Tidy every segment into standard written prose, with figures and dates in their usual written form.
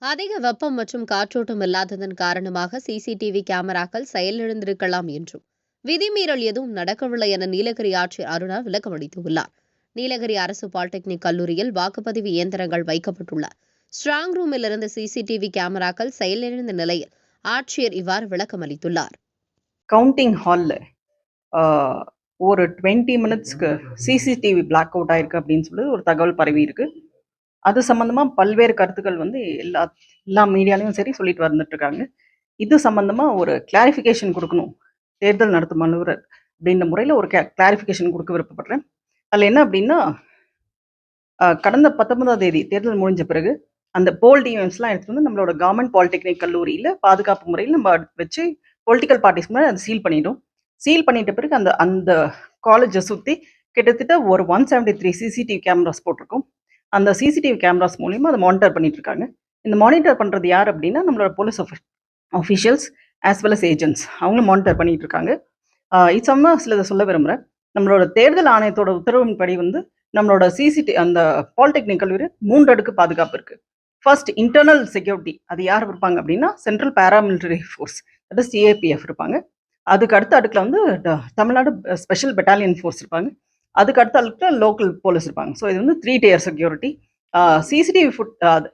அதிக வெப்பம் மற்றும் காற்றோட்டம் இல்லாததன் காரணமாக சிசிடிவி கேமராக்கள் செயலிழந்திருக்கலாம் என்றும் விதிமீறல் எதுவும் நடக்கவில்லை என நீலகிரி ஆட்சியர் அருணா விளக்கம் அளித்துள்ளார். நீலகிரி அரசு பாலிடெக்னிக் கல்லூரியில் வாக்குப்பதிவு இயந்திரங்கள் வைக்கப்பட்டுள்ள ஸ்ட்ராங் ரூமில் இருந்த சிசிடிவி கேமராக்கள் செயலிழந்த நிலையில் ஆட்சியர் இவ்வாறு விளக்கம் அளித்துள்ளார். கவுண்டிங் ஹாலில் ஒரு 20 மினிட்ஸ்க்கு சிசிடிவி பிளாக் அவுட் ஆயிருக்கு அப்படின்னு சொல்லி ஒரு தகவல் பரவி இருக்கு. அது சம்பந்தமாக பல்வேறு கருத்துக்கள் வந்து எல்லா மீடியாலையும் சரி சொல்லிட்டு வந்துட்டு இருக்காங்க. இது சம்பந்தமாக ஒரு கிளாரிஃபிகேஷன் கொடுக்கணும், தேர்தல் நடத்தும் அலுவலர் அப்படின்ற முறையில் ஒரு கிளாரிஃபிகேஷன் கொடுக்க விருப்பப்படுறேன். அதில் என்ன அப்படின்னா, கடந்த 19ஆம் தேதி தேர்தல் முடிஞ்ச பிறகு அந்த போல் டிஎம்ஸ்லாம் எடுத்துட்டு வந்து நம்மளோட கவர்மெண்ட் பாலிடெக்னிக் கல்லூரியில் பாதுகாப்பு முறையில் நம்ம வச்சு பொலிட்டிக்கல் பார்ட்டிஸ் முன்னாடி அதை சீல் பண்ணிடும். சீல் பண்ணிட்ட பிறகு அந்த அந்த காலேஜை சுற்றி கிட்டத்தட்ட ஒரு 173 சிசிடிவி கேமராஸ் போட்டிருக்கோம். அந்த சிசிடிவி கேமராஸ் மூலியமாக அதை மானிட்டர் பண்ணிட்டு இருக்காங்க. இந்த மானிட்டர் பண்ணுறது யார் அப்படின்னா நம்மளோட police officials as well as agents, அவங்களும் மானிட்டர் பண்ணிட்டு இருக்காங்க. இது சம்பந்தமாக சிலதை சொல்ல விரும்புகிறேன். நம்மளோட தேர்தல் ஆணையத்தோட உத்தரவின்படி வந்து நம்மளோட அந்த பாலிடெக்னிக் கல்லூரி 3 அடுக்கு பாதுகாப்பு இருக்கு. ஃபர்ஸ்ட் இன்டர்னல் செக்யூரிட்டி, அது யார் இருப்பாங்க அப்படின்னா சென்ட்ரல் பாராமிலிட்டரி ஃபோர்ஸ், அதாவது சிஏபிஎஃப் இருப்பாங்க. அதுக்கு அடுத்த அடுக்கில் வந்து தமிழ்நாடு ஸ்பெஷல் பெட்டாலியன் ஃபோர்ஸ் இருப்பாங்க. அதுக்கு அடுத்த அடுக்கில் லோக்கல் போலீஸ் இருப்பாங்க. ஸோ இது வந்து 3 tier security. CCTV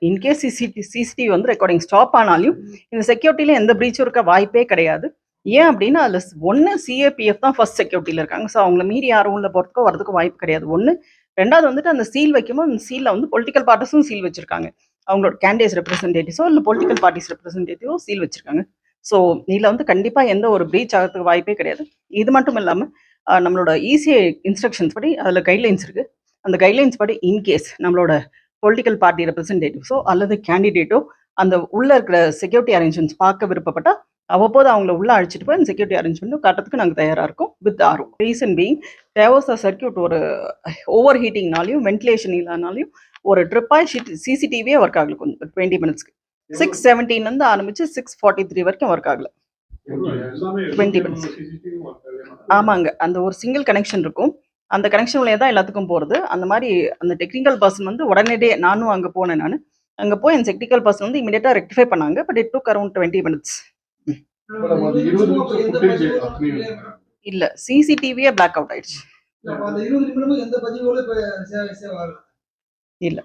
in case CCTV வந்து ரெக்கார்டிங் ஸ்டாப் ஆனாலும் இந்த செக்யூரிட்டியில் எந்த பிரீச்சும் இருக்க வாய்ப்பே கிடையாது. ஏன் அப்படின்னா அதில் ஒன்று சிஏபிஎஃப் தான் ஃபர்ஸ்ட் செக்யூரிட்டியில் இருக்காங்க. ஸோ அவங்கள மீறி யாரும் உள்ள போகிறதுக்கோ வரதுக்கும் வாய்ப்பு கிடையாது. ஒன்று. ரெண்டாவது வந்துட்டு அந்த சீல் வைக்கும்போது அந்த சீலில் வந்து பொலிட்டிக்கல் பார்ட்டிஸும் சீல் வச்சிருக்காங்க. அவங்களோட கேண்டிடேட்ஸ் ரெப்ரஸன்டேட்டிவ்ஸோ இல்லை பொலிட்டிக்கல் பார்ட்டிஸ் ரெப்ரஸன்டேட்டிவோ சீல் வச்சிருக்காங்க. ஸோ இதில் வந்து கண்டிப்பாக எந்த ஒரு பிரீச் ஆகிறதுக்கு வாய்ப்பே கிடையாது. இது மட்டும் இல்லாமல் நம்மளோட இசிஐ இன்ஸ்ட்ரக்ஷன்ஸ் படி அதில் கைட்லைன்ஸ் இருக்குது. அந்த கைட்லைன்ஸ் படி இன்கேஸ் நம்மளோட பொலிட்டிக்கல் பார்ட்டி ரெப்ரஸன்டேட்டிவ்ஸோ அல்லது கேண்டிடேட்டோ அந்த உள்ள இருக்கிற செக்யூரிட்டி அரேஞ்ச்மெண்ட்ஸ் பார்க்க விருப்பப்பட்டால் அவ்வப்போது அவங்கள உள்ள அழைச்சிட்டு போய் அந்த செக்யூரிட்டி அரேஞ்ச்மெண்ட்டும் காட்டுறதுக்கு நாங்கள் தயாராக இருக்கோம் வித் ஆர்வம். ரீசன் பீயிங் தேவஸ் சர்க்கியூட் ஒரு ஓவர் ஹீட்டிங்னாலையும் வென்டிலேஷன் இல்லாதனாலையும் ஒரு ட்ரிப்பாய் சிசிடிவியே ஒர்க் ஆகல கொஞ்சம் 20 மினிட்ஸ்க்கு. 6:17 ஆரம்பிச்சு 6:43 வரைக்கும் ஒர்க் ஆகல. 20 மினிட்ஸ். ஆமாங்க, அந்த ஒரு சிங்கிள் கனெக்ஷன் இருக்கும். அந்த கனெக்ஷன் வழியாக தான் எல்லாத்துக்கும் போகிறது. அந்த மாதிரி அந்த டெக்னிக்கல் பர்சன் வந்து உடனடியே நானும் அங்கே போனேன். நான் அங்கே போய் அந்த டெக்னிக்கல் பர்சன் வந்து இமீடியட்டாக ரெக்டிஃபை பண்ணாங்க. But it took around 20 minutes. இல்ல, சிசிடிவியே பிளாக் அவுட் ஆயிடுச்சு. இல்ல,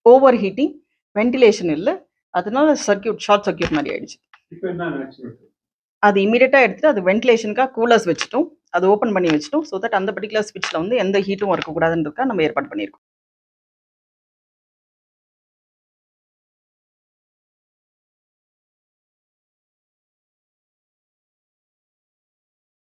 ஓவர் ஹீட்டிங், வென்டிலேஷன் இல்ல, அதனால ஷார்ட் சர்க்கியூட் மாதிரி ஆயிடுச்சு. அது இமீடியட்டா எடுத்துட்டு அது வென்டிலேஷனுக்காக கூலர்ஸ் வச்சுட்டோம், அது ஓப்பன் பண்ணி வச்சுட்டோம். ஸோ தட் அந்த பர்டிகுலர் ஸ்விட்ச்ல வந்து எந்த ஹீட்டும் இருக்கக்கூடாதுன்றதுக்காக நம்ம ஏற்பாடு பண்ணியிருக்கோம்.